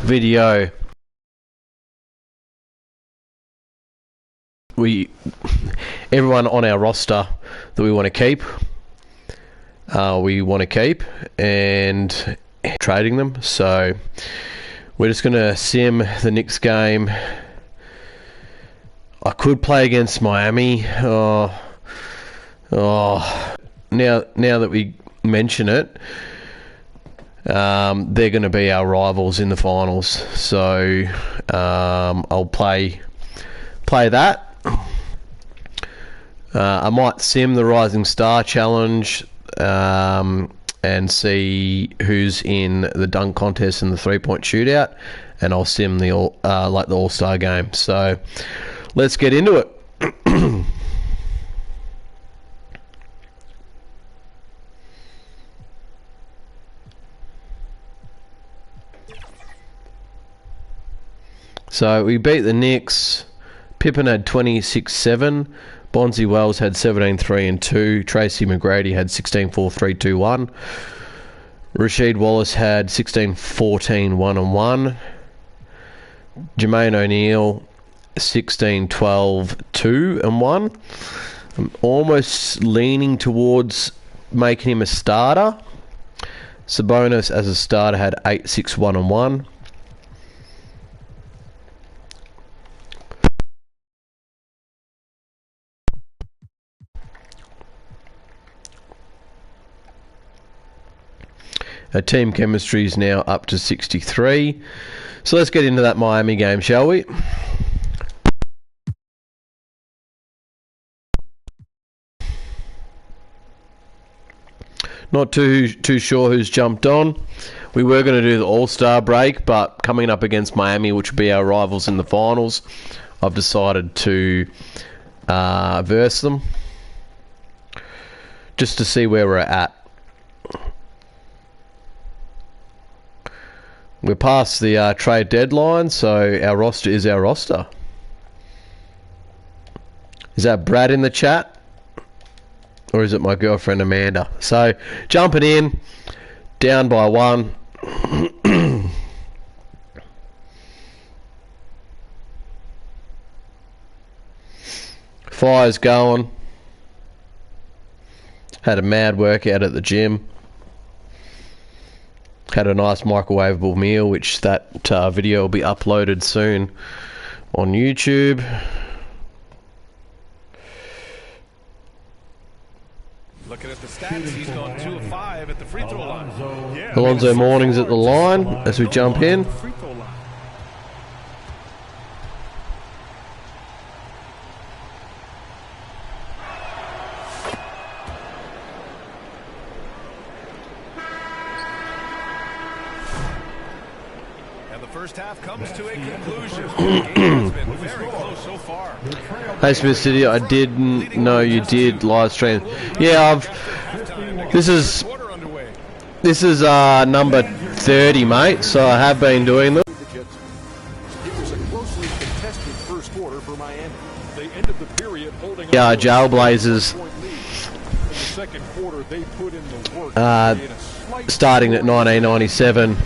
video, everyone on our roster that we want to keep, and trading them. So we're just going to sim the Knicks game. I could play against Miami. Now that we mention it, they're going to be our rivals in the finals. So I'll play that. I might sim the Rising Star Challenge and see who's in the dunk contest and the 3-point shootout, and I'll sim the All-Star game. So let's get into it. So we beat the Knicks. Pippen had 26-7. Bonzi Wells had 17-3-2. Tracy McGrady had 16-4-3-2-1. Rasheed Wallace had 16-14-1-1. Jermaine O'Neal 16-12-2-1. I'm almost leaning towards making him a starter. Sabonis as a starter had 8-6-1-1. Our team chemistry is now up to 63. So let's get into that Miami game, shall we? Not too sure who's jumped on. We were going to do the All-Star break, but coming up against Miami, which will be our rivals in the finals, I've decided to verse them just to see where we're at. We're past the trade deadline, so our roster is our roster. Is that Brad in the chat? Or is it my girlfriend Amanda? So, jumping in, down by 1. Fire's going. Had a mad workout at the gym. Had a nice microwavable meal, which that video will be uploaded soon on YouTube. Looking at the stats, he's gone 2 of 5 at the free throw line. Alonzo Mourning's at the line as we jump in. First half comes to a conclusion. The game has been very close so far. Hey Smith City, I didn't know you did live stream. Yeah, this is number 30, mate. So I have been doing them. It was a closely contested first quarter for Miami. They ended the period holding Jailblazers. In the second quarter, they put in the work. Starting at 1997,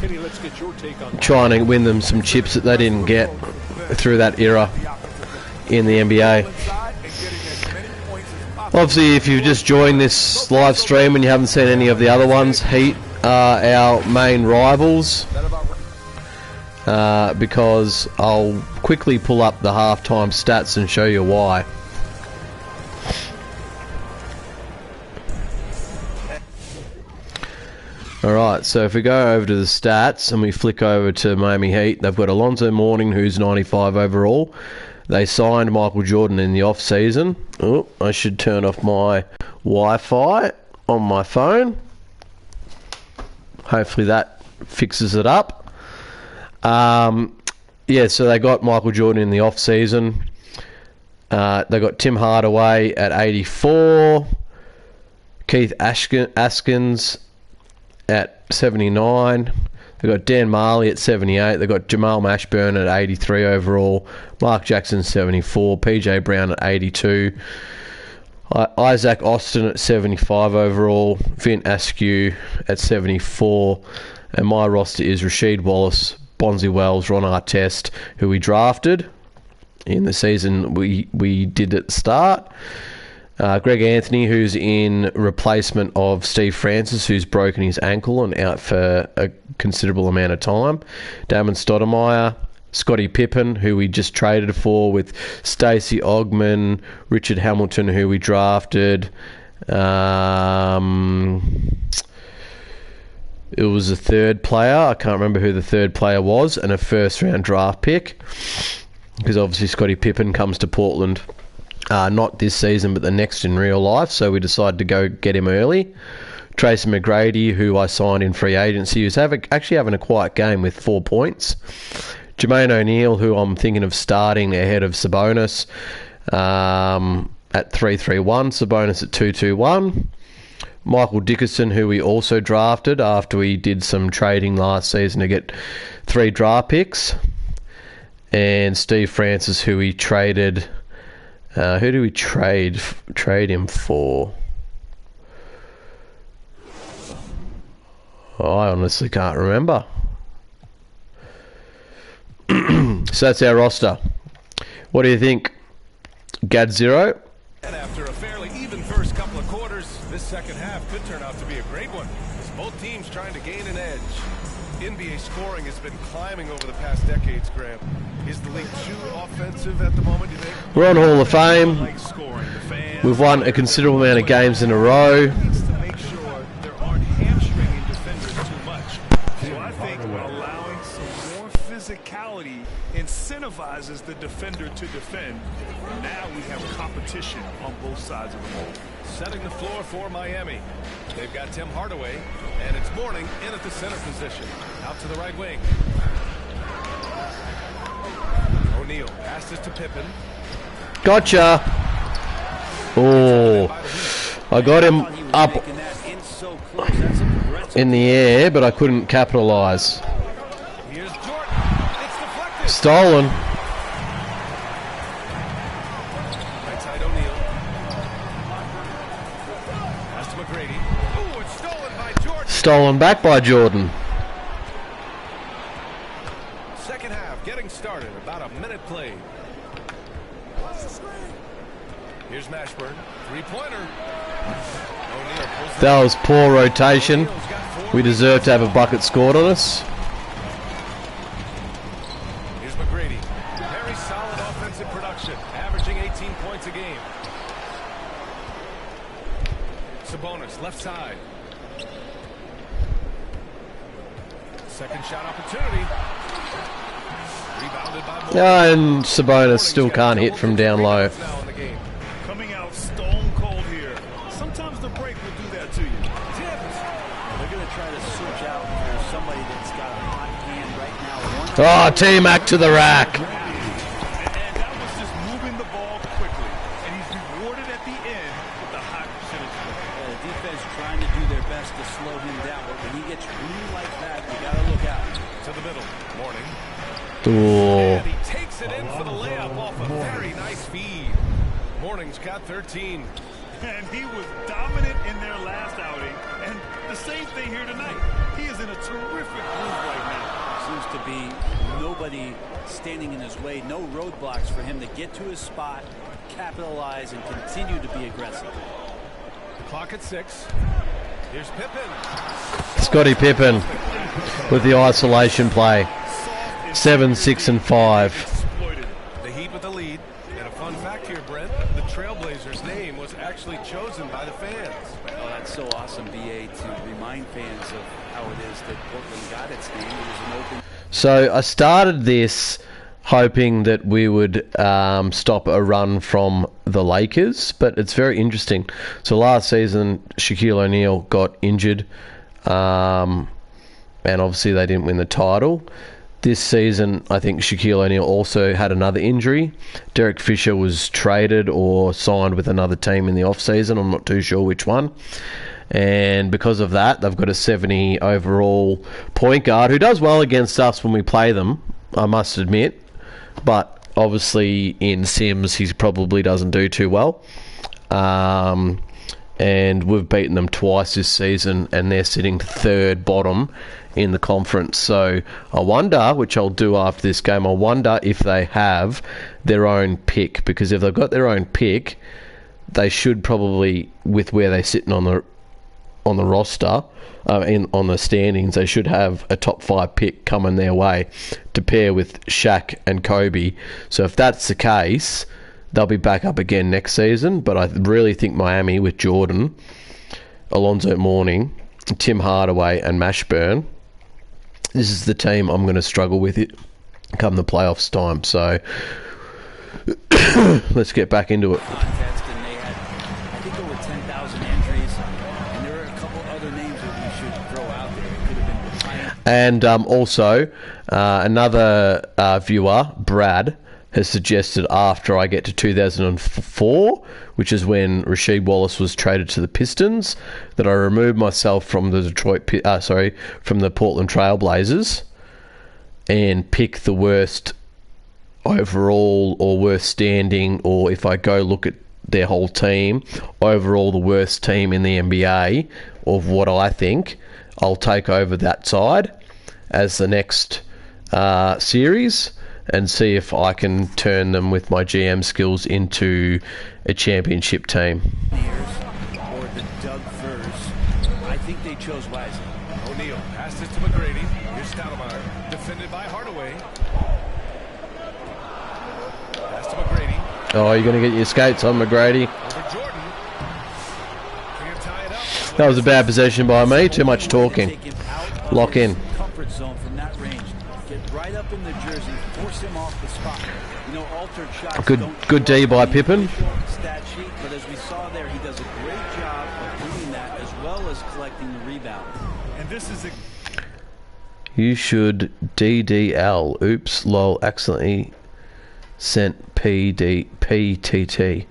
trying to win them some chips that they didn't get through that era in the NBA. Obviously, if you've just joined this live stream and you haven't seen any of the other ones, Heat are our main rivals, because I'll quickly pull up the halftime stats and show you why. Alright, so if we go over to the stats and we flick over to Miami Heat, they've got Alonzo Mourning, who's 95 overall. They signed Michael Jordan in the off-season. Oh, I should turn off my Wi-Fi on my phone. Hopefully that fixes it up. Yeah, so they got Michael Jordan in the off-season. They got Tim Hardaway at 84. Keith Askins at 79. They got Dan Marley at 78. They got Jamal Mashburn at 83 overall. Mark Jackson 74. PJ Brown at 82. Isaac Austin at 75 overall. Vint Askew at 74. And my roster is Rasheed Wallace, Bonzi Wells, Ron Artest, who we drafted in the season we did at the start. Greg Anthony, who's in replacement of Steve Francis, who's broken his ankle and out for a considerable amount of time. Damon Stoudemire, Scottie Pippen, who we just traded for, with Stacey Ogman, Richard Hamilton, who we drafted. It was a third player. I can't remember who the third player was, and a first-round draft pick, because obviously Scottie Pippen comes to Portland not this season but the next in real life, so we decided to go get him early. Tracy McGrady, who I signed in free agency, who's actually having a quiet game with 4 points. Jermaine O'Neal, who I'm thinking of starting ahead of Sabonis at 3-3-1, Sabonis at 2-2-1. Michael Dickerson, who we also drafted after we did some trading last season to get 3 draft picks. And Steve Francis, who we traded... who do we trade him for? Oh, I honestly can't remember. So that's our roster. What do you think? Gad Zero? And after a fairly even first couple of quarters, this second half could turn out to be a great one, as both teams trying to gain an edge. NBA scoring has been climbing over the past decades, Graham. Is the league too offensive at the moment, do you think? We're on Hall of Fame. We've won a considerable amount of games in a row. Needs to make sure there aren't hamstringing defenders too much. So I think allowing some more physicality incentivizes the defender to defend. Now we have competition on both sides of the ball. Setting the floor for Miami. They've got Tim Hardaway, and it's Mourning in at the center position. Out to the right wing. O'Neal passes to Pippen. Gotcha. Oh, I got him up in the air, but I couldn't capitalize. Here's Jordan. It's deflected. Stolen. Right side O'Neal. Pass to McGrady. Ooh, it's stolen by Jordan. Stolen back by Jordan. Second half getting started. About a minute played. Here's Mashburn. Three-pointer. That was poor rotation. We deserve to have a bucket scored on us. Here's McGrady. Very solid offensive production, averaging 18 points a game. Sabonis, left side. Second shot opportunity. Rebounded by Mourning. And Sabonis still can't hit from down low. Coming out stone cold here. Sometimes the break will do that to you. Tipped. They're going to try to switch out for somebody that's got a hot hand right now. Oh, T-Mac to the rack. And that was just moving the ball quickly. And he's rewarded at the end with the high percentage. The defense trying to do their best to slow him down. But when he gets green like that, you got to look out. To the middle. Mourning. Oh. And he takes it in for the layup off a very nice feed. Mourning's got 13. And he was dominant in their last outing. And the same thing here tonight. He is in a terrific groove right now. Seems to be nobody standing in his way. No roadblocks for him to get to his spot, capitalize, and continue to be aggressive. The clock at 6. Here's Pippen. Scottie Pippen with the isolation play. 7, 6, and 5. Exploited. The Heat with the lead. And a fun fact here, Brent. The Trailblazers' name was actually chosen by the fans. Oh, that's so awesome, BA, to remind fans of how it is that Portland got its name. It was an open... So I started this hoping that we would stop a run from the Lakers, but it's very interesting. So last season, Shaquille O'Neal got injured, and obviously they didn't win the title. This season, I think Shaquille O'Neal also had another injury. Derek Fisher was traded or signed with another team in the off-season. I'm not too sure which one. And because of that, they've got a 70 overall point guard who does well against us when we play them, I must admit. But obviously in Sims, he probably doesn't do too well. And we've beaten them twice this season, and they're sitting third bottom in the conference. So I wonder, which I'll do after this game, I wonder if they have their own pick, because if they've got their own pick, they should probably, with where they're sitting on the roster, on the standings, they should have a top 5 pick coming their way to pair with Shaq and Kobe. So if that's the case, they'll be back up again next season. But I really think Miami with Jordan, Alonzo Mourning, Tim Hardaway and Mashburn, this is the team I'm going to struggle with it come the playoffs time. So let's get back into it. Contest, and they had, I think, over 10,000 entries, and there are a couple other names that we should throw out there. It could have been And also, another viewer, Brad, has suggested after I get to 2004, which is when Rasheed Wallace was traded to the Pistons, that I remove myself from the from the Portland Trail Blazers and pick the worst overall or worst standing, or if I go look at their whole team, overall the worst team in the NBA of what I think, I'll take over that side as the next series and see if I can turn them with my GM skills into a championship team. or the Doug Furs. I think they chose wisely. O'Neal passes to McGrady. Here's Stoudemire, defended by Hardaway. Pass to McGrady. Oh, you're going to get your skates on, McGrady. Over Jordan. Can tie it up. That was a bad possession by me. Too much talking. Take him out of Lock his in. comfort zone from that range. Get right up in the jersey. Force him off the spot. You know, altered shots Good D by Pippen. Stat sheet, but as we saw there, he does a great job of doing that as well as collecting the rebound. And this is a You should DDL. Oops, lol, accidentally sent PTT.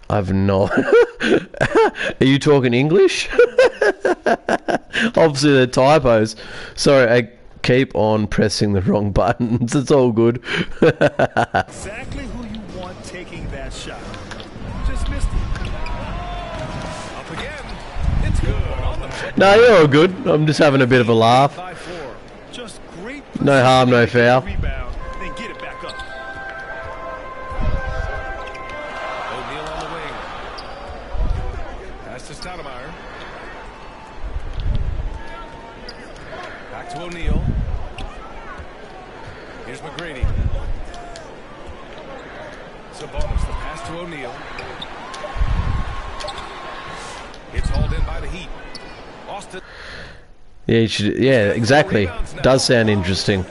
I've not. Are you talking English? Obviously they're typos. Sorry, I keep on pressing the wrong buttons. It's all good. exactly who you want taking that shot. Just missed it. Up again. It's good. On the No, you're all good. I'm just having a bit of a laugh. by 4. Just great. No harm, no positioning, foul. Rebound, then get it back up. O'Neal on the wing. Pass to Stoudemire. Back to O'Neal. Here's McGrady. Sabonis, the pass to O'Neal. It's hauled in by the Heat. Austin. Yeah, you should, yeah, exactly. Does sound interesting. To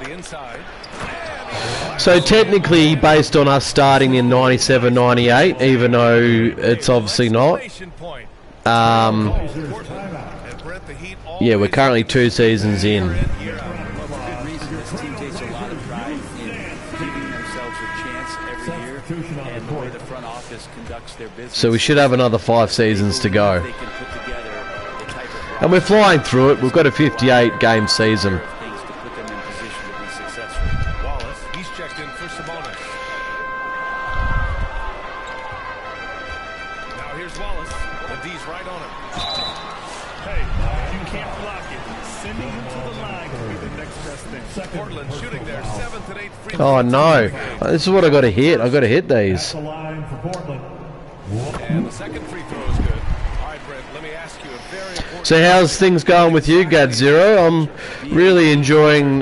the inside. So technically, based on us starting in 97, 98, even though it's obviously not, yeah, we're currently 2 seasons in. Good reason this team takes a lot of pride in giving themselves a chance every year, and the way the front office conducts their business. So we should have another 5 seasons to go. They can put together the type of And we're flying through it. We've got a 58-game season. things to put them in position to be successful. Wallace, he's checked in for Sabonis. Now here's Wallace. The D's right on him. Hey, you can't block it. Sending him to the line could be the next best thing. Portland shooting their 7th and 8th free throws. Oh no! This is what I got to hit. I got to hit these. And the second free throw is good. All right, Brent, let me ask you a very important... So how's things going with you, Gadzero? I'm really enjoying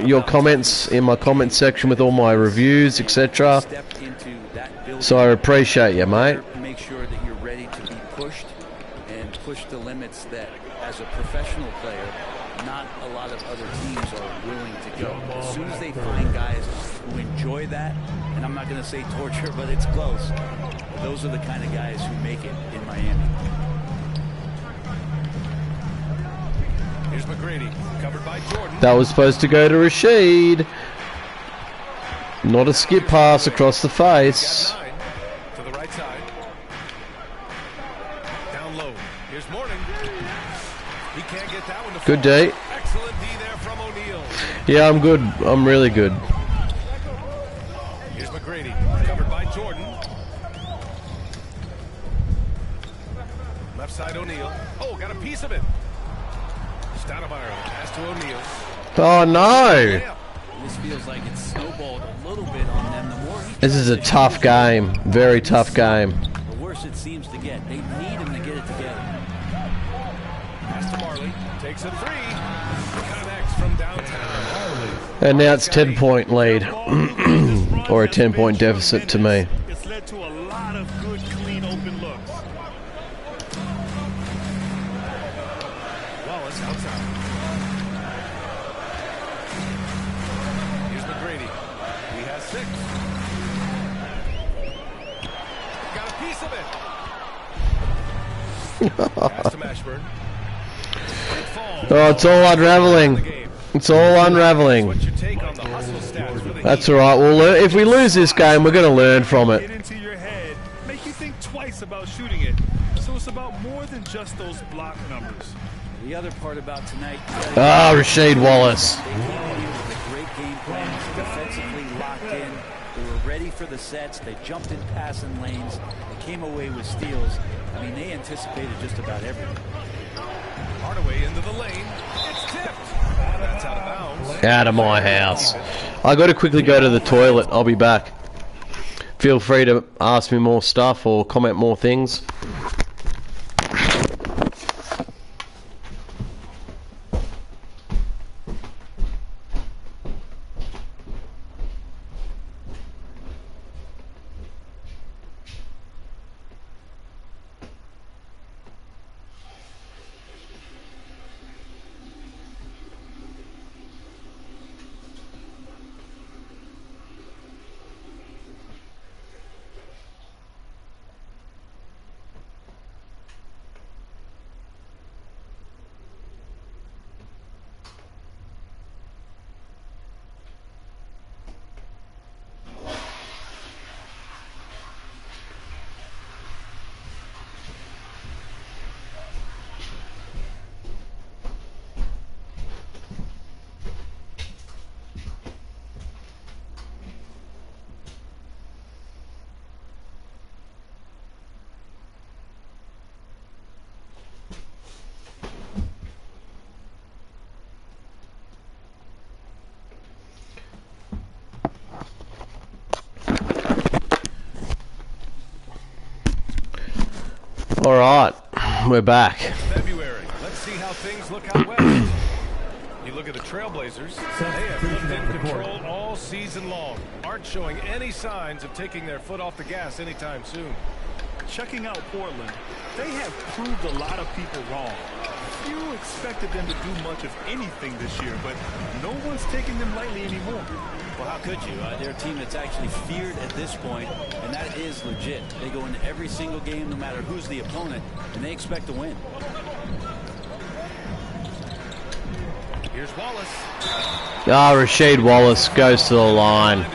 your comments in my comment section with all my reviews, etc. Step into that building. So I appreciate you, mate. Make sure that you're ready to be pushed and push the limits that, as a professional player, not a lot of other teams are willing to go. As soon as they find guys who enjoy that, and I'm not going to say torture, but it's close, those are the kind of guys who make it in Miami. Here's McGrady, covered by Jordan. That was supposed to go to Rasheed. Not a skip pass across the face. 9 to the right side. Down low. Here's Mourning. He can't get that one to Good fall. D. Excellent D there from O'Neal. Yeah, I'm good. I'm really good. Here's McGrady, covered by Jordan. Left side O'Neal. Oh, got a piece of it. Pass to O'Neal. Oh no! This feels like it's snowballed a little bit on them. The more he This is a tries to tough push game. Very tough game. the worse it seems to get. They need him to get it together. Pass to Marley. Takes a three. Connects from downtown. And now it's 10-point lead. Or a 10-point deficit to me. It's led to a lot of good, clean, open looks. Wallace outside. Here's McGrady. He has 6. Got a piece of it. Pass to Mashburn. Oh, it's all unraveling. It's all unraveling. What's your take on the hustle stats for the That's Heat? alright. Well, if we lose this game, we're going to learn from Get it. into your head, make you think twice about shooting it. So it's about more than just those block numbers. The other part about tonight, Ah, Rasheed Wallace. they came in here with a great game plan, defensively locked in. They were ready for the sets. They jumped in passing lanes. They came away with steals. I mean, they anticipated just about everything. Hardaway into the lane. It's tipped. That's out of bounds. Out of my house. I got to quickly go to the toilet. I'll be back. Feel free to ask me more stuff or comment more things. All right, we're back. February. Let's see how things look out west. You look at the Trailblazers. They have looked in control all season long. Aren't showing any signs of taking their foot off the gas anytime soon. Checking out Portland, they have proved a lot of people wrong. Few expected them to do much of anything this year, but no one's taking them lightly anymore. Well, how could you? They're a team that's actually feared at this point, and that is legit. They go into every single game, no matter who's the opponent, and they expect to win. Here's Wallace. Ah, Rasheed Wallace goes to the line.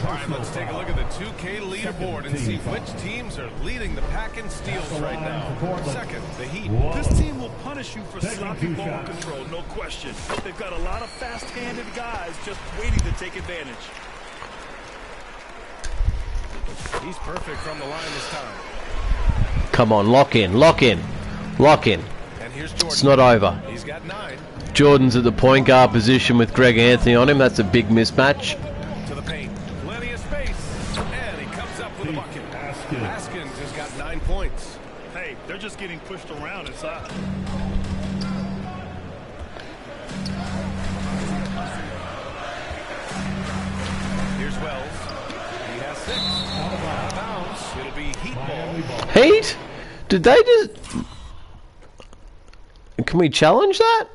All right, let's take a look at the 2K leaderboard and see which teams are leading the pack in steals right now. Second, the Heat. This team will punish you for sloppy ball control, no question. They've got a lot of fast-handed guys just waiting to take advantage. He's perfect from the line this time. Come on, lock in, lock in, lock in. And here's Jordan. It's not over. He's got 9. Jordan's at the point guard position with Greg Anthony on him. That's a big mismatch. To the paint. Plenty of space. And he comes up with a bucket. Haskins has got 9 points. Hey, they're just getting pushed around inside. Here's Wells. He has 6. Out of bounds. It'll be Heat ball. Heat? Did they just... Can we challenge that?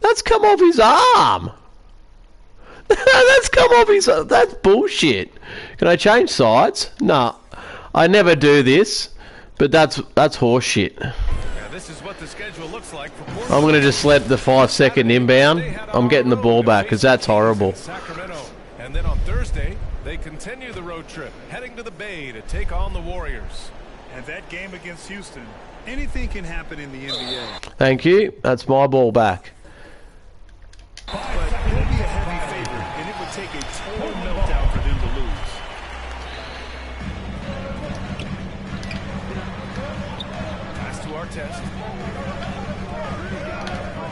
That's come off his arm. That's come off his... That's bullshit. Can I change sides? No. I never do this. But that's horse shit. Now this is what the schedule looks like for Portland. I'm going to just let the 5-second inbound. I'm getting the ball back because that's horrible. Sacramento. And then on Thursday, they continue the road trip, heading to the Bay to take on the Warriors. And that game against Houston, anything can happen in the NBA. Thank you. That's my ball back. But they'll be a heavy favorite, and it would take a total meltdown for them to lose. our test.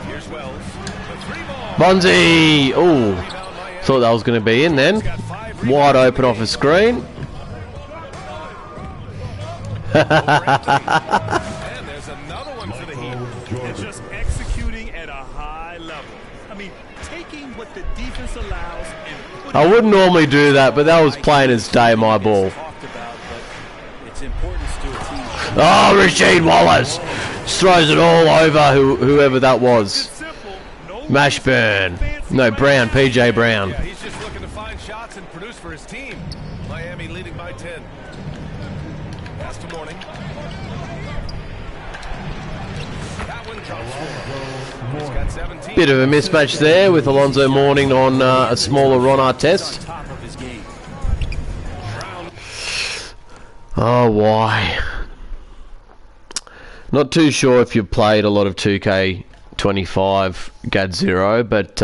Here's Wells. The 3-ball. Bonzi! Oh, thought that was going to be in then. Wide open off a screen. And there's another one for the Heat. And just executing at a high level. I mean, taking what the defense allows and putting I wouldn't normally do that, but that was plain as day my ball. Talked about, but it's important to a team. Oh, Rasheed Wallace just throws it all over whoever that was. simple. No Mashburn. No, Brown. PJ Brown. Yeah, he's just looking to find shots and produce for his team. Miami leading by 10. Pass to Mourning. That one comes for. He's got 17. Bit of a mismatch there with Alonzo Mourning on a smaller Ron Artest. Top of his game. Oh, why? Not too sure if you've played a lot of 2K25 GAD 0, but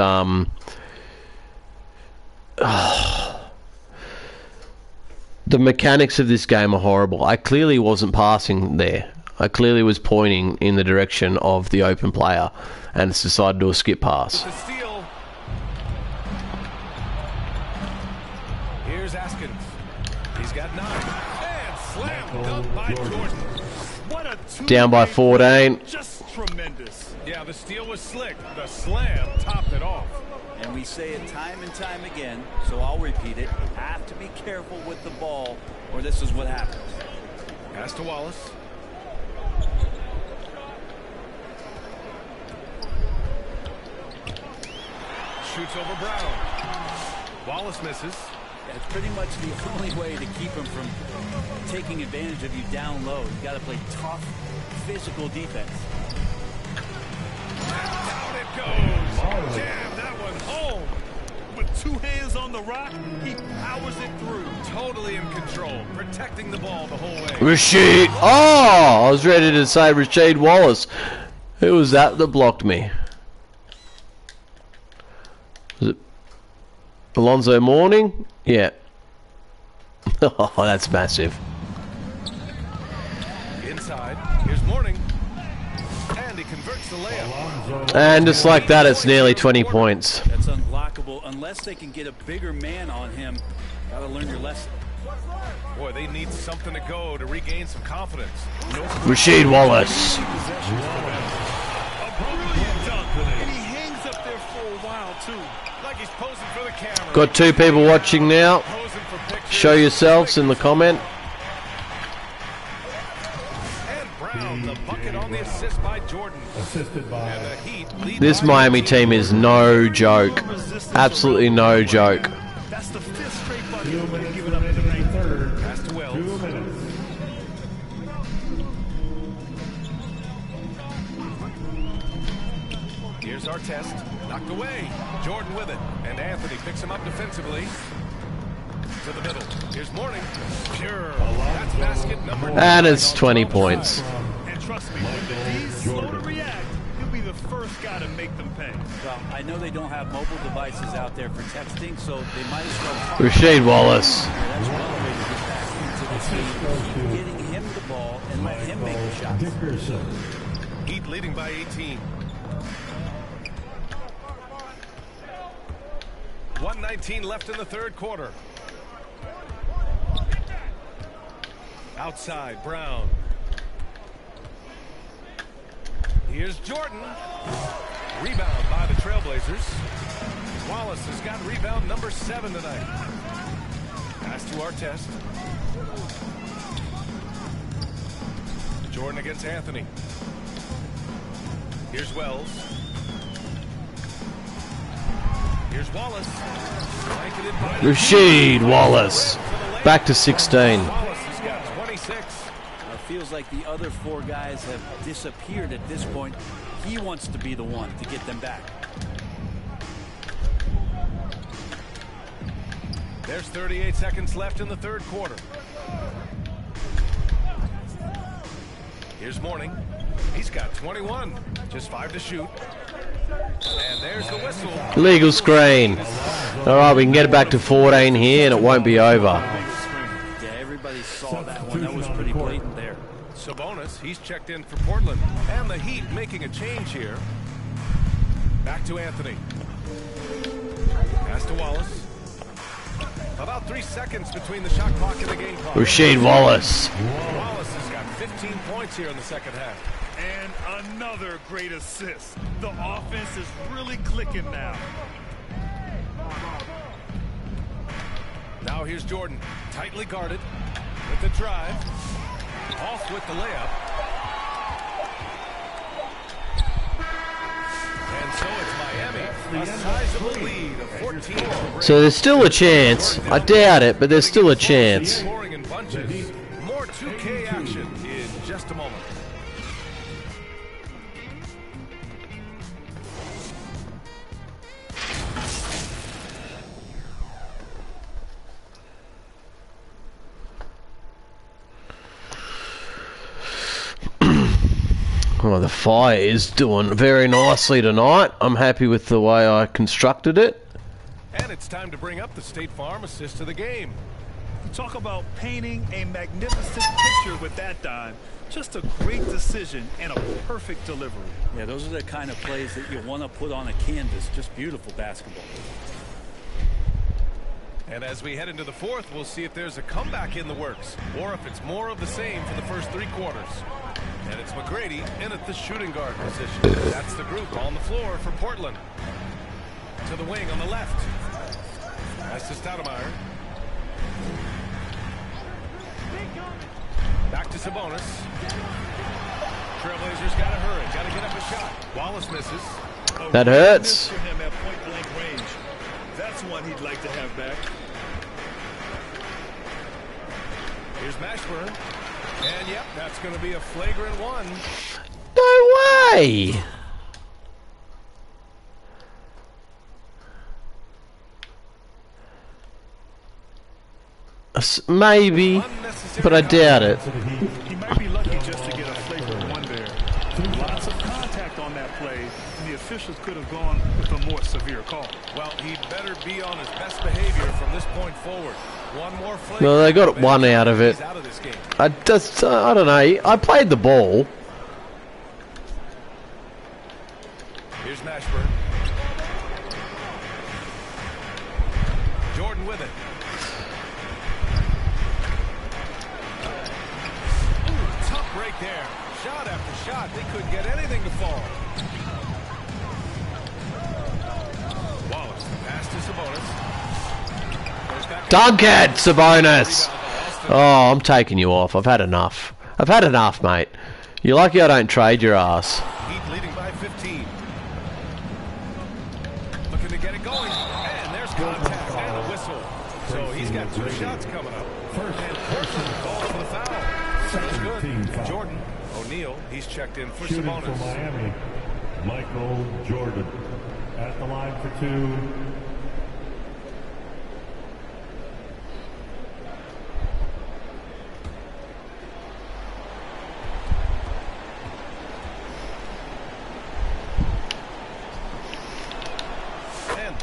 the mechanics of this game are horrible. I clearly wasn't passing there. I clearly was pointing in the direction of the open player, and it's decided to do a skip pass. The steal. Here's Askins. He's got 9. And slam dunk by Jordan. What a Down by 14. Just tremendous. Yeah, the steal was slick. The slam topped it off. And we say it time and time again, so I'll repeat it. Have to be careful with the ball, or this is what happens. Pass to Wallace. Shoots over Brown. Wallace misses. That's pretty much the only way to keep him from taking advantage of you down low. You got to play tough, physical defense. Down it goes. Damn, that one home. With 2 hands on the rock, he powers it through. Totally in control, protecting the ball the whole way. Rasheed! Oh! I was ready to say Rasheed Wallace. Who was that blocked me? Was it Alonzo Mourning? Yeah. Oh, that's massive. Inside, here's Mourning. And he converts the layup. And just like that, it's nearly 20 points. That's unblockable unless they can get a bigger man on him. Got to learn your lesson. Boy, they need something to go to regain some confidence. Rasheed Wallace. A brilliant dunk. And he hangs up there for a while, too. Like he's posing for the camera. Got 2 people watching now. Posing for pictures. Show yourselves in the comment. And Brown, the bucket on the assist by Jordan. Assisted by And the Heat lead This by Miami 18. team is no joke. Absolutely no joke. That's the 5th straight bucket they've given up tonight. third. Pass to Wells. 2 minutes. Here's our test. Knocked away. Jordan with it. And Anthony picks him up defensively. To the middle. Here's Mourning. Pure. That's basket number 9. And it's 20 points. And trust me, when the D's slow to react, he'll be the first guy to make them pay. Well, I know they don't have mobile devices out there for texting, so they might as well talk. Rasheed Wallace. That's one way to get back into the game. Keep getting him the ball and let him make the shots. Dickerson. Heat leading by 18. 1:19 left in the 3rd quarter. Outside, Brown. Here's Jordan. Rebound by the Trailblazers. Wallace has got rebound number 7 tonight. Pass to our test. Jordan against Anthony. Here's Wells. Here's Wallace. Blanketed by Rasheed Wallace. Back to 16. Wallace has got 26. It feels like the other 4 guys have disappeared at this point. He wants to be the one to get them back. There's 38 seconds left in the 3rd quarter. Here's Mourning. He's got 21. Just 5 to shoot. And there's the whistle. Legal screen. Alright, we can get it back to 14 here and it won't be over. Yeah, everybody saw that one. That was pretty blatant there. Sabonis, he's checked in for Portland. And the Heat making a change here. Back to Anthony. Pass to Wallace. About 3 seconds between the shot clock and the game clock. Rasheed Wallace. Wallace has got 15 points here in the second half. And another great assist. The offense is really clicking now. Now here's Jordan, tightly guarded with the drive. Off with the layup. And so it's Miami, a sizable lead of 14. So there's still a chance. I doubt it, but there's still a chance. Scoring in bunches. More 2K action in just a moment. Oh, the fire is doing very nicely tonight. I'm happy with the way I constructed it. And it's time to bring up the State Farm assist to the game. Talk about painting a magnificent picture with that dime. Just a great decision and a perfect delivery. Yeah, those are the kind of plays that you want to put on a canvas. Just beautiful basketball. And as we head into the fourth, we'll see if there's a comeback in the works or if it's more of the same for the first 3 quarters. And it's McGrady in at the shooting guard position. That's the group on the floor for Portland. To the wing on the left. That's to Stoudemire. Back to Sabonis. Trailblazers got to hurry. Got to get up a shot. Wallace misses. That hurts. For him at point-blank range. That's one he'd like to have back. Here's Mashburn. And yep, that's going to be a flagrant one. No way! Maybe, but I doubt it. He might be lucky just to get a flagrant one there. Lots of contact on that play, and the officials could have gone with a more severe call. Well, he'd better be on his best behavior from this point forward. One more flagrant. Well, they got one out of it. Out of this game. I don't know. I played the ball. Here's Mashburn. Jordan with it. Ooh, tough break there. Shot after shot. They couldn't get anything to fall. Wallace. Pass to Sabonis. Dunk it, Sabonis! Oh, I'm taking you off. I've had enough. I've had enough, mate. You're lucky I don't trade your ass. Heat leading by 15. Looking to get it going. And there's contact and a whistle. So he's got 2 shots coming up. And Portland calls for the foul. Sounds good. Jordan. O'Neal, he's checked in for Shooting Sabonis. for Miami, Michael Jordan. At the line for 2.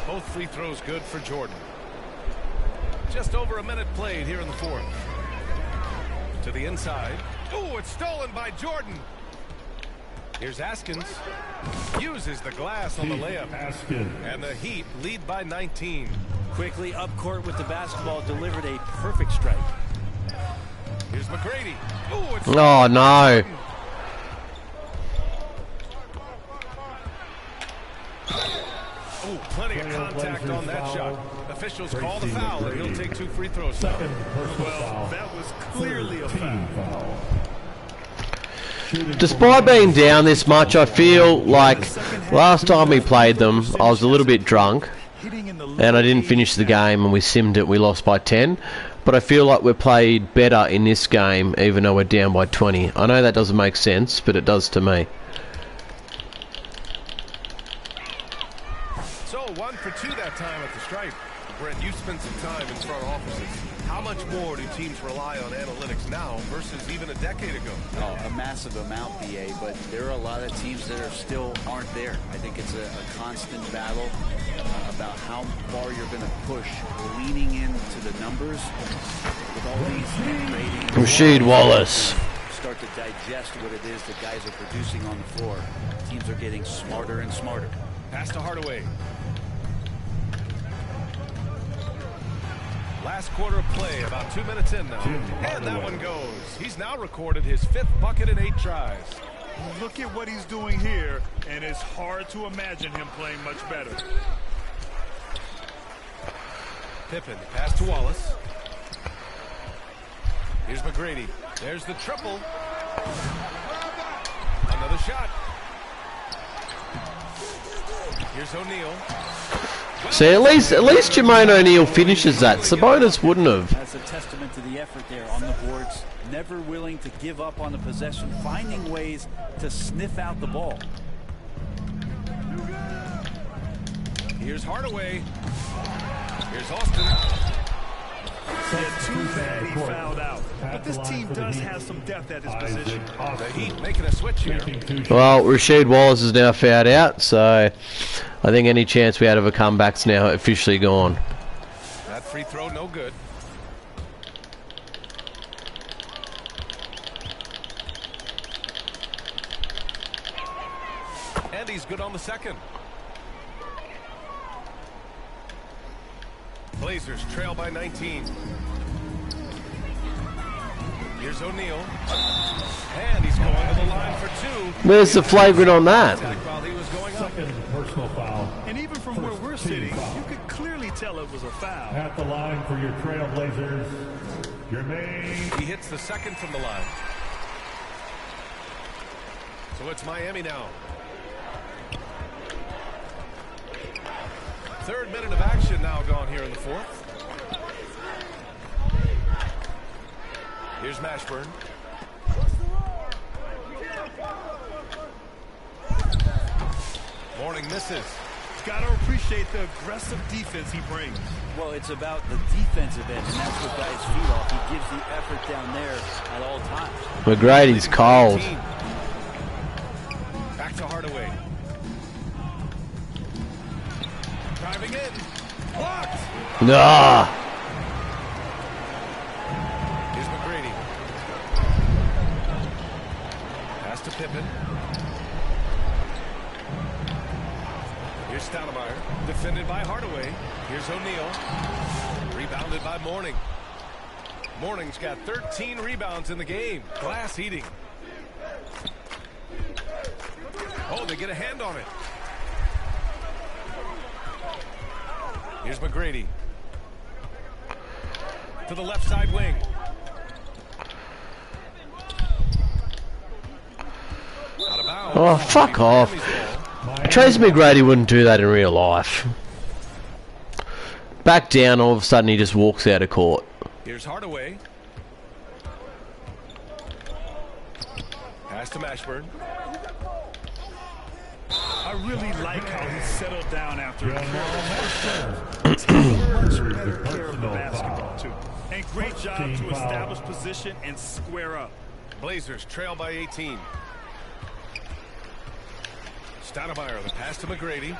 Both free throws good for Jordan. Just over a minute played here in the fourth. To the inside. Ooh, it's stolen by Jordan. Here's Askins. Uses the glass on the layup. And the Heat lead by 19. Quickly up court with the basketball, delivered a perfect strike. Here's McGrady. Ooh, it's Oh, no. Ooh, plenty of contact on that shot. Officials call the foul, and he'll take 2 free throws now. Well, that was clearly a foul. Despite being down this much, I feel like last time we played them, I was a little bit drunk, and I didn't finish the game, and we simmed it. We lost by 10. But I feel like we played better in this game, even though we're down by 20. I know that doesn't make sense, but it does to me. So 1 for 2 that time at the stripe. Brent, you spent some time in front offices. How much more do teams rely on analytics now versus even a decade ago? Oh, a massive amount, BA, but there are a lot of teams that are still aren't there. I think it's a constant battle about how far you're going to push, leaning into the numbers with all these ratings. Rasheed Wallace. Start to digest suggest what it is that guys are producing on the floor. Teams are getting smarter and smarter. Pass to Hardaway. Last quarter of play, about 2 minutes in now. And that one goes. He's now recorded his 5th bucket in 8 tries. Look at what he's doing here, and it's hard to imagine him playing much better. Pippen, pass to Wallace. Here's McGrady. There's the triple. Another shot. Here's O'Neal. See, at least Jermaine O'Neal finishes that. Sabonis wouldn't have. That's a testament to the effort there on the boards. Never willing to give up on the possession, finding ways to sniff out the ball. Here's Hardaway. Here's Austin. Yeah, too bad he fouled out. But this team does have some depth at his position. The Heat making a switch here. Well, Rasheed Wallace is now fouled out, so I think any chance we had of a comeback's now officially gone. That free throw, no good. And he's good on the second. Blazers trail by 19. Here's O'Neal. And he's going to the line for 2. Where's the flagrant on that? While he was going up. Second personal foul. And even from where we're sitting, you could clearly tell it was a foul. At the line for your Trailblazers, He hits the second from the line. So it's Miami now. 3rd minute of action now gone here in the 4th. Here's Mashburn. Mourning misses. Got to appreciate the aggressive defense he brings. Well, it's about the defensive end, and that's what got his feet off. He gives the effort down there at all times. McGrady's cold. Back to Hardaway. Driving in. Blocked. Nah. Here's McGrady. Pass to Pippen. Here's Stoudemire. Defended by Hardaway. Here's O'Neal. Rebounded by Mourning. Mourning's got 13 rebounds in the game. Glass eating. Oh, they get a hand on it. Here's McGrady. To the left side wing. Out of bounds. Oh, fuck off. Tracy McGrady wouldn't do that in real life. Back down, all of a sudden he just walks out of court. Here's Hardaway. Pass to Mashburn. I really like how he settled down after a Jamal. taking much better care of the basketball, too. And great job to establish position and square up. Blazers trail by 18. Stoudemire, the pass to McGrady.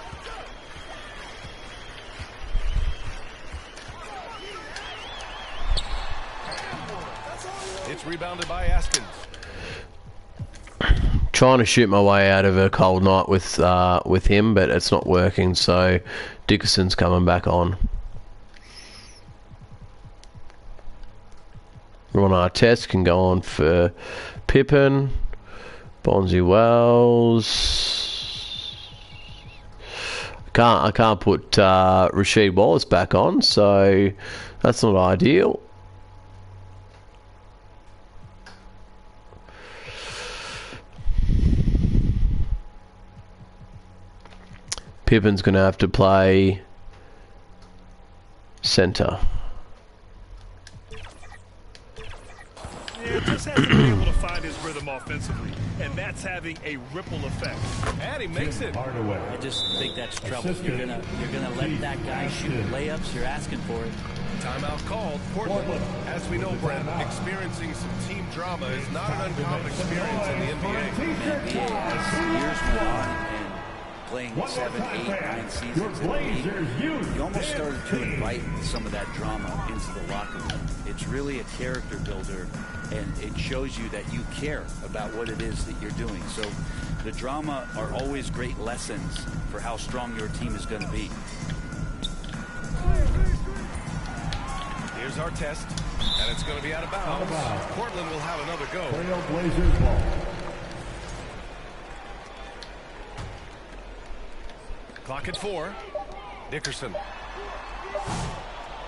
It's rebounded by Askins. Trying to shoot my way out of a cold night with him, but it's not working, so Dickerson's coming back on. Ron Artest can go on for Pippen. Bonzi Wells. I can't put Rasheed Wallace back on, so that's not ideal. Pippen's going to have to play center. Yeah, just hasn't been able to find his rhythm offensively, and that's having a ripple effect. And he makes it. Hardaway. I just think that's trouble. You're gonna let that guy shoot layups. You're asking for it. Timeout called. Portland, as we know, Brent, experiencing some team drama is not an uncommon experience in the NBA. NBA, as years went on, and playing 7, 8, 9 seasons in the league, you almost started to invite some of that drama into the locker room. It's really a character builder, and it shows you that you care about what it is that you're doing. So the drama are always great lessons for how strong your team is going to be. Here's our test, and it's going to be out of bounds. Portland will have another go. Blazers ball. Clock at 4. Dickerson.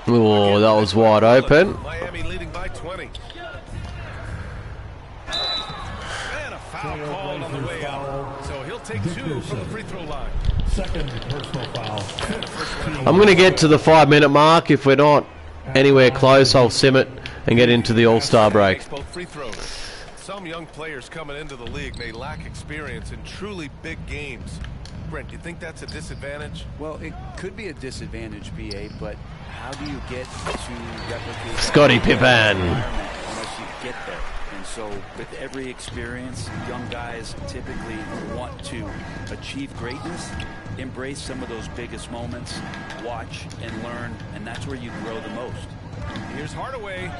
Oh, that was wide open. Miami leading by 20. And a foul called on the way out. So he'll take 2 from the free throw line. Second personal foul. I'm going to get to the 5-minute mark. If we're not anywhere close, I'll sim it and get into the All-Star break. Both free throws. Some young players coming into the league may lack experience in truly big games. Brent, do you think that's a disadvantage? Well, it could be a disadvantage, BA, but how do you get to replicate Scottie Pippen unless you get there? And so with every experience, young guys typically want to achieve greatness, embrace some of those biggest moments, watch and learn, and that's where you grow the most. Here's Hardaway.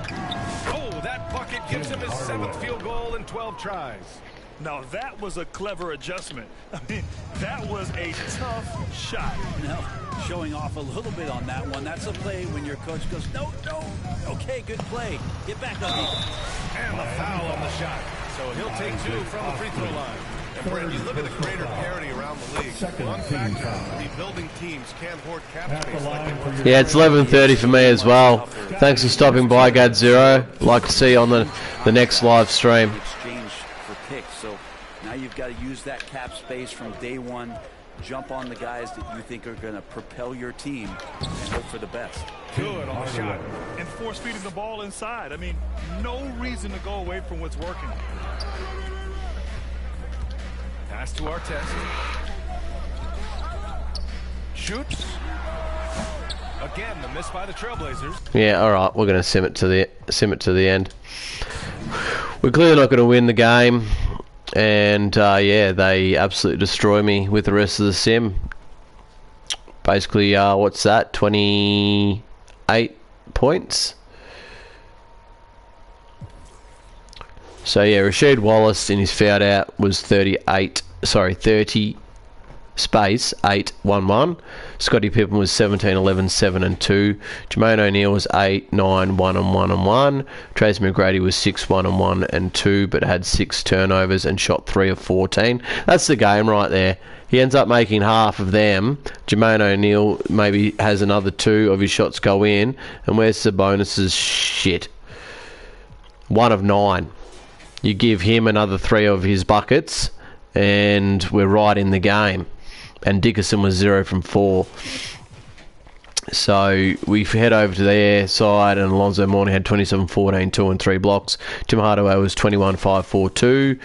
Oh, that bucket gives him his 7th field goal in 12 tries. Now that was a clever adjustment. I mean, that was a tough shot. Now, showing off a little bit on that one. That's a play when your coach goes, no, okay, good play. Get back on me. And the foul on the shot. So he'll take 2 from the free throw line. And Brent, you look at the greater parity around the league. One factor, rebuilding teams can't hoard cap space like they once. Yeah, it's 11:30 for me as well. Thanks for stopping by, Gadzero. Like to see you on the next live stream. Exchange for picks. So now you've got to use that cap space from day one. Jump on the guys that you think are going to propel your team and hope for the best. Good on the shot. And force feeding the ball inside. I mean, no reason to go away from what's working. Pass to our test. Shoots. Again, the miss by the Trailblazers. Yeah, all right. We're going to sim it to the end. We're clearly not going to win the game, and yeah, they absolutely destroy me with the rest of the sim. Basically, what's that? 28 points. So yeah, Rasheed Wallace in his foul out was 30 space 8-1-1. Scottie Pippen was 17-11-7-2. Jermaine O'Neal was 8-9-1-1-1. Tracy McGrady was 6-1-1-2, but had 6 turnovers and shot 3 of 14. That's the game right there. He ends up making half of them. Jermaine O'Neal maybe has another 2 of his shots go in, and where's the bonuses? Shit. 1 of 9. You give him another 3 of his buckets, and we're right in the game. And Dickerson was 0 from 4. So we head over to their side, and Alonzo Mourning had 27-14, 2 and 3 blocks. Tim Hardaway was 21-5-4-2.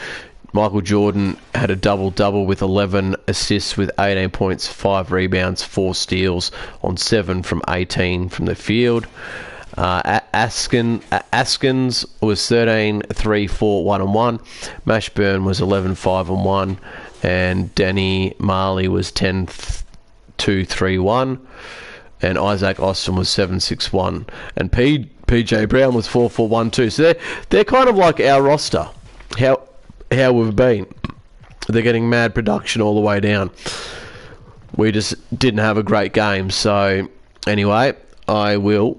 Michael Jordan had a double-double with 11 assists with 18 points, 5 rebounds, 4 steals on 7 from 18 from the field. Askins was 13-3-4-1-1. Mashburn was 11-5-1, and Danny Marley was 10-2-3-1, and Isaac Austin was 7-6-1, and PJ Brown was 4-4-1-2. So they're kind of like our roster. How we've been. They're getting mad production all the way down. We just didn't have a great game. So anyway, I will.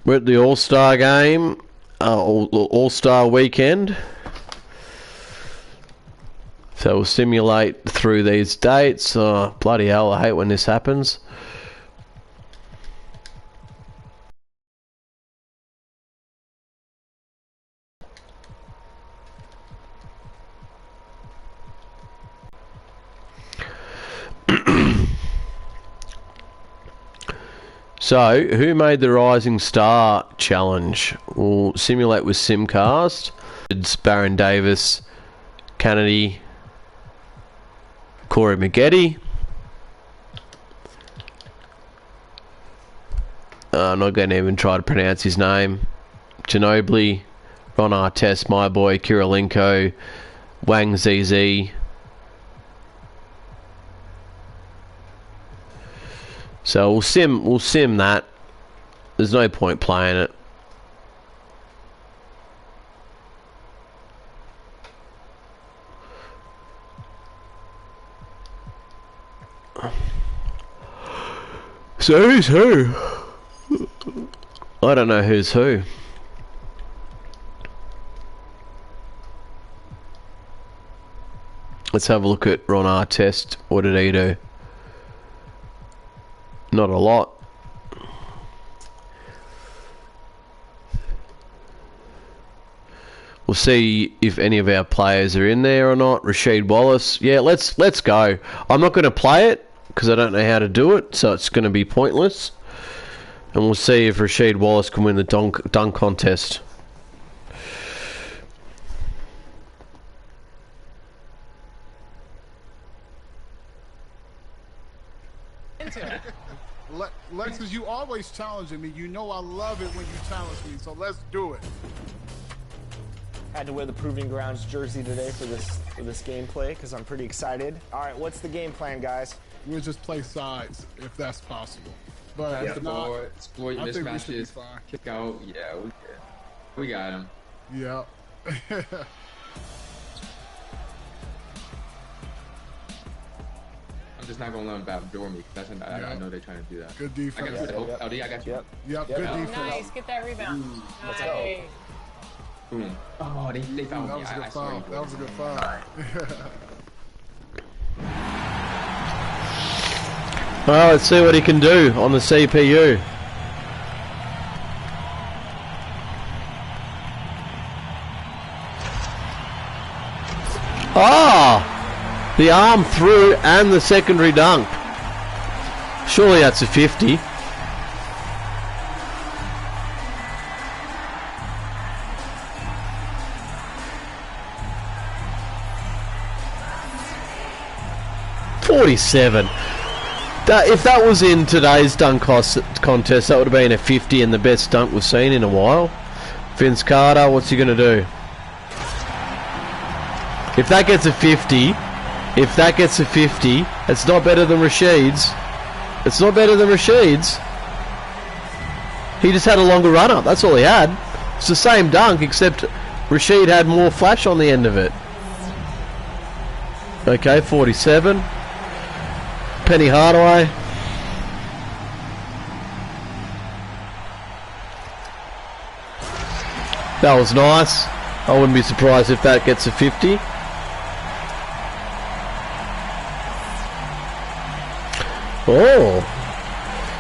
We're at the All-Star game, All-Star weekend. So we'll simulate through these dates. Bloody hell, I hate when this happens. So, who made the Rising Star Challenge? We'll simulate with Simcast. It's Baron Davis, Kennedy, Corey McGrady. I'm not going to even try to pronounce his name. Ginobili, Ron Artest, my boy, Kirilenko, Wang ZZ. So we'll sim that. There's no point playing it. So who's who? I don't know who's who. Let's have a look at Ron Artest. What did he do? Not a lot. We'll see if any of our players are in there or not. Rasheed Wallace. Yeah, let's go. I'm not going to play it because I don't know how to do it, so it's going to be pointless. And we'll see if Rasheed Wallace can win the dunk contest. Lexus, you always challenging me. You know I love it when you challenge me, so let's do it. Had to wear the Proving Grounds jersey today for this gameplay because I'm pretty excited. All right, what's the game plan, guys? We'll just play sides if that's possible. But Pass if the not, ball, exploit I think we should be mismatches, fine. kick out. Yeah, we got him. Yeah. I'm just not gonna let him backdoor me because I know they're trying to do that. Good I defense. got you. LD, I got you. Yep, good defense. Nice, get that rebound. Let's Nice. go. Boom. Oh, they found That me. was a I good swear foul. he That was a good foul. Well, let's see what he can do on the CPU. Ah! The arm through and the secondary dunk. Surely that's a 50. .47. If that was in today's dunk contest, that would have been a 50 and the best dunk we've seen in a while. Vince Carter, what's he going to do? If that gets a 50, it's not better than Rasheed's. It's not better than Rasheed's. He just had a longer run-up, that's all he had. It's the same dunk, except Rasheed had more flash on the end of it. Okay, 47. Penny Hardaway. That was nice. I wouldn't be surprised if that gets a 50. Oh,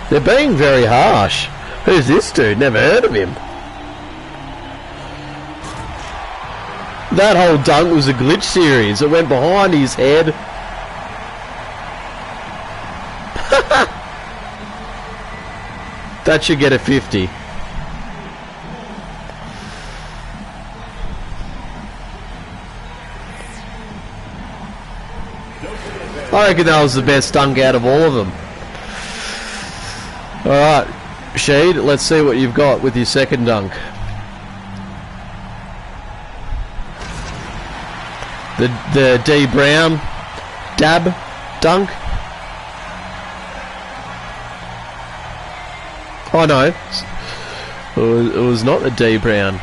they're being very harsh. Who's this dude? Never heard of him. That whole dunk was a glitch series. It went behind his head. That should get a 50. I reckon that was the best dunk out of all of them. Alright, Shade, let's see what you've got with your second dunk. The D Brown dab dunk. Oh no, it was not the D Brown.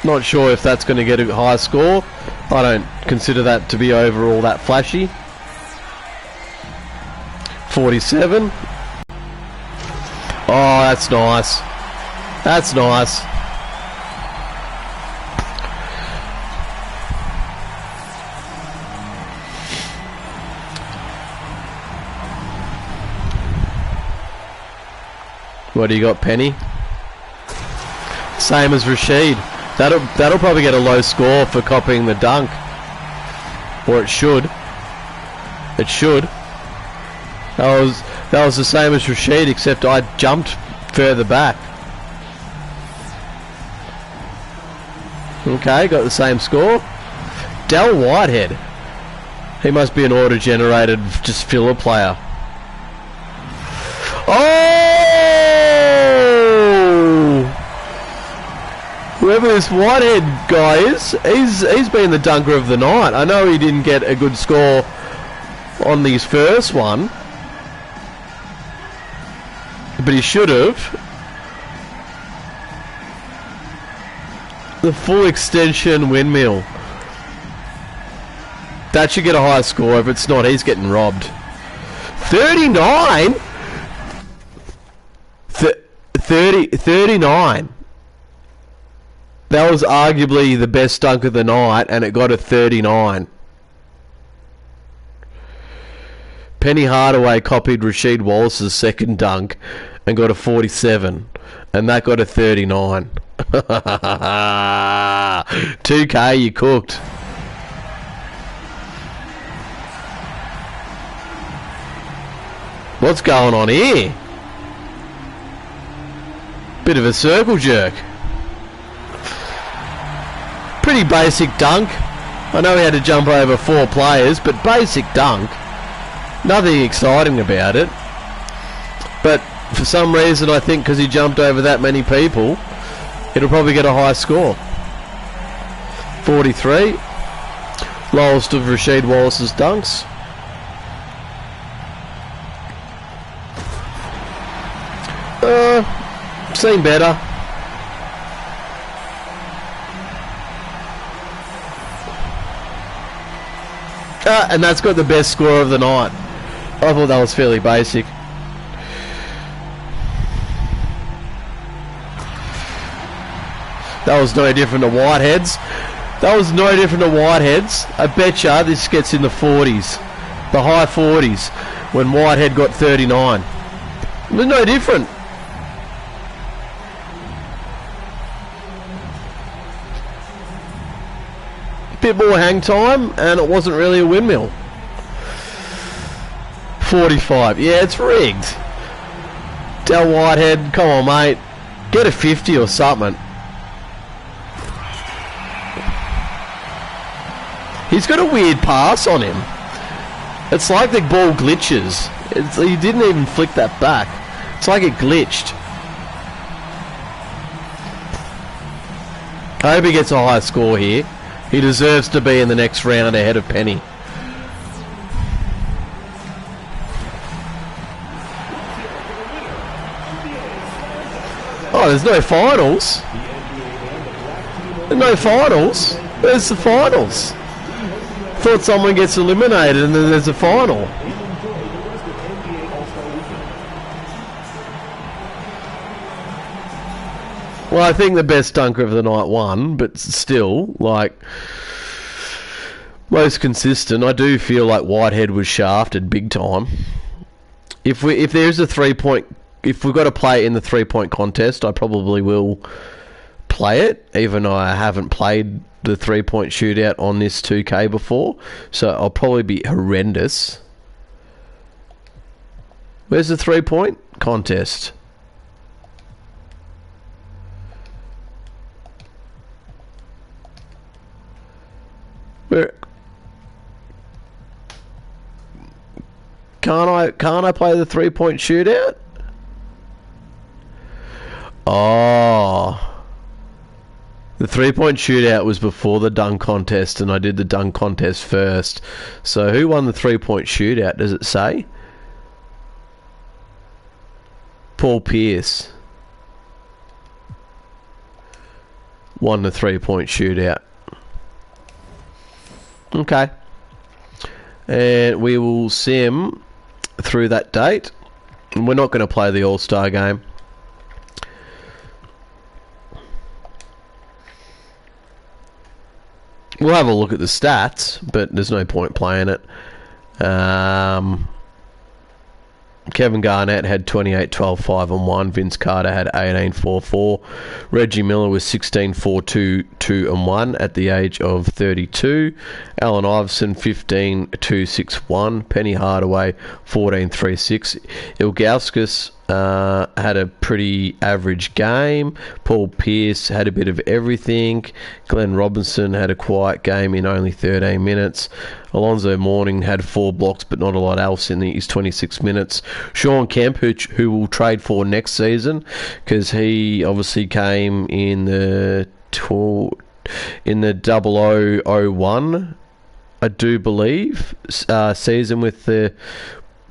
Not sure if that's going to get a high score. I don't consider that to be overall that flashy. 47. Oh, that's nice. That's nice. What do you got, Penny? Same as Rasheed. That'll probably get a low score for copying the dunk. Or it should. It should. That was the same as Rasheed, except I jumped further back. Okay, got the same score. Del Whitehead. He must be an auto-generated just filler player. Oh! Whoever this Whitehead guy is, he's been the dunker of the night. I know he didn't get a good score on his first one, but he should have. The full extension windmill. That should get a high score. If it's not, he's getting robbed. 39? 39. That was arguably the best dunk of the night, and it got a 39. Penny Hardaway copied Rasheed Wallace's second dunk and got a 47, and that got a 39. 2K, you cooked. What's going on here? Bit of a circle jerk. Pretty basic dunk. I know he had to jump over 4 players, but basic dunk. Nothing exciting about it. But for some reason, I think because he jumped over that many people, it'll probably get a high score. 43. Lowest of Rasheed Wallace's dunks. Seen better. And that's got the best score of the night. I thought that was fairly basic. That was no different to Whitehead's. That was no different to Whitehead's. I betcha this gets in the 40s. The high 40s. When Whitehead got 39. It was no different. Bit more hang time, and it wasn't really a windmill. 45. Yeah, it's rigged. Del Whitehead, come on, mate. Get a 50 or something. He's got a weird pass on him. It's like the ball glitches. He didn't even flick that back. It's like it glitched. I hope he gets a high score here. He deserves to be in the next round ahead of Penny. Oh, there's no finals. There's no finals. Where's the finals? Thought someone gets eliminated and then there's a final. Well, I think the best dunker of the night won, but still, like, most consistent. I do feel like Whitehead was shafted big time. If there's a 3-point, if we've got to play it in the 3-point contest, I probably will play it, even though I haven't played the 3-point shootout on this 2K before, so I'll probably be horrendous. Where's the 3-point contest? Where can't I play the 3-point shootout? Oh, the 3-point shootout was before the dunk contest, and I did the dunk contest first. So who won the 3-point shootout? Does it say? Paul Pierce won the 3-point shootout. Okay, and we will sim through that date. And we're not going to play the All-Star game. We'll have a look at the stats, but there's no point playing it. Kevin Garnett had 28, 12, 5 and 1. Vince Carter had 18, 4, 4. Reggie Miller was 16, 4, 2, 2 and 1 at the age of 32. Allen Iverson 15, 2, 6, 1. Penny Hardaway 14, 3, 6. Ilgauskas had a pretty average game. Paul Pierce had a bit of everything. Glenn Robinson had a quiet game in only 13 minutes. Alonzo Mourning had 4 blocks, but not a lot else in his 26 minutes. Sean Kemp, who will trade for next season, because he obviously came in the 0001, I do believe, season with the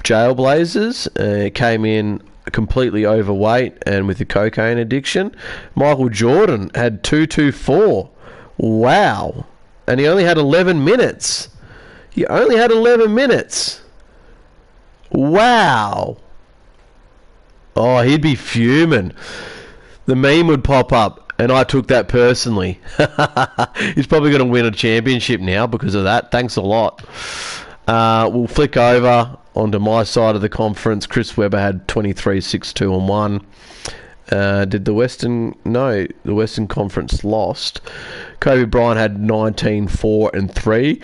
Jailblazers. Came in completely overweight and with a cocaine addiction. Michael Jordan had 224. Wow. And he only had 11 minutes. He only had 11 minutes. Wow. Oh, he'd be fuming. The meme would pop up, and I took that personally. He's probably going to win a championship now because of that. Thanks a lot. We'll flick over onto my side of the conference. Chris Webber had 23, 6, 2 and 1. Did the Western... No, the Western Conference lost. Kobe Bryant had 19, 4 and 3.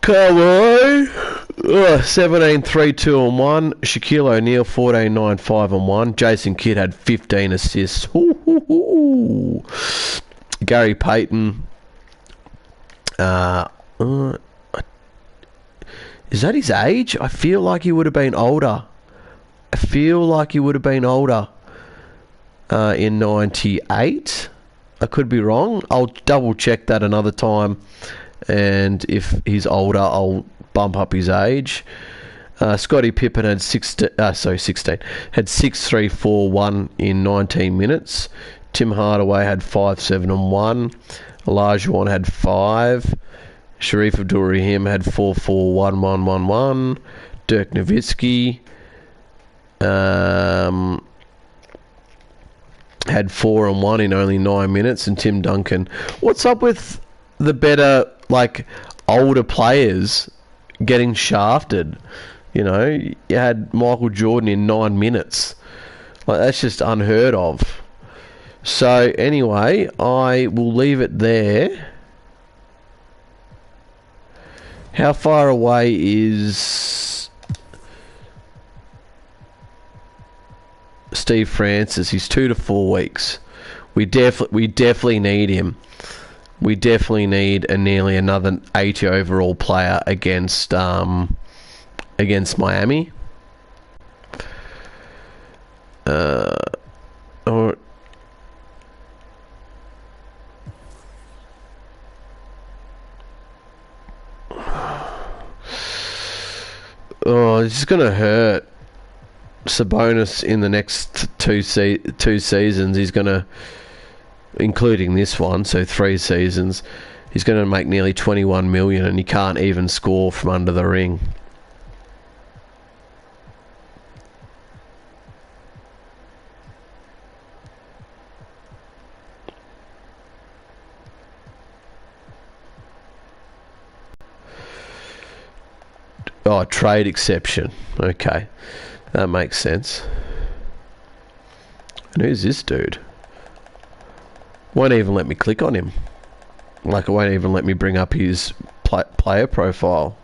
Kawhi, 17, 3, 2 and 1. Shaquille O'Neal, 14, 9, 5 and 1. Jason Kidd had 15 assists. Ooh. Gary Payton... is that his age? I feel like he would have been older. In 98. I could be wrong. I'll double check that another time. And if he's older, I'll bump up his age. Scottie Pippen had 16. Had 6, 3, 4, 1 in 19 minutes. Tim Hardaway had 5, 7 and 1. Olajuwon had 5. Sharif Abdul-Rahim had 4, 4, 1, 1, 1, 1. Dirk Nowitzki had 4 and 1 in only 9 minutes. And Tim Duncan. What's up with the better, older players getting shafted? You know, you had Michael Jordan in 9 minutes. That's just unheard of. So, anyway, I will leave it there. How far away is Steve Francis? He's 2 to 4 weeks. We definitely need him. We definitely need nearly another 80 overall player against Miami. This is going to hurt Sabonis in the next two seasons. He's going to, including this one, so 3 seasons, he's going to make nearly 21 million, and he can't even score from under the ring. Oh, trade exception. Okay. That makes sense. And who's this dude? Won't even let me click on him. It won't even let me bring up his player profile.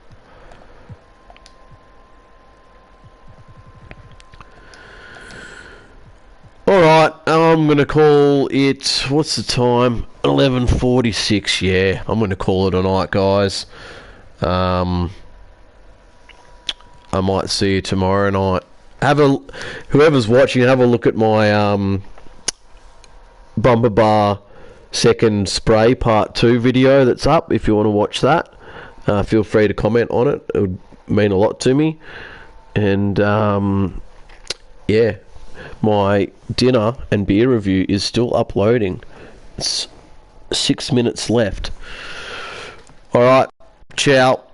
Alright, I'm going to call it... What's the time? 11:46, yeah. I'm going to call it a night, guys. I might see you tomorrow night. Whoever's watching, have a look at my Bumper Bar second spray part 2 video that's up. If you want to watch that, feel free to comment on it. It would mean a lot to me. And yeah, my dinner and beer review is still uploading. It's 6 minutes left. All right, ciao.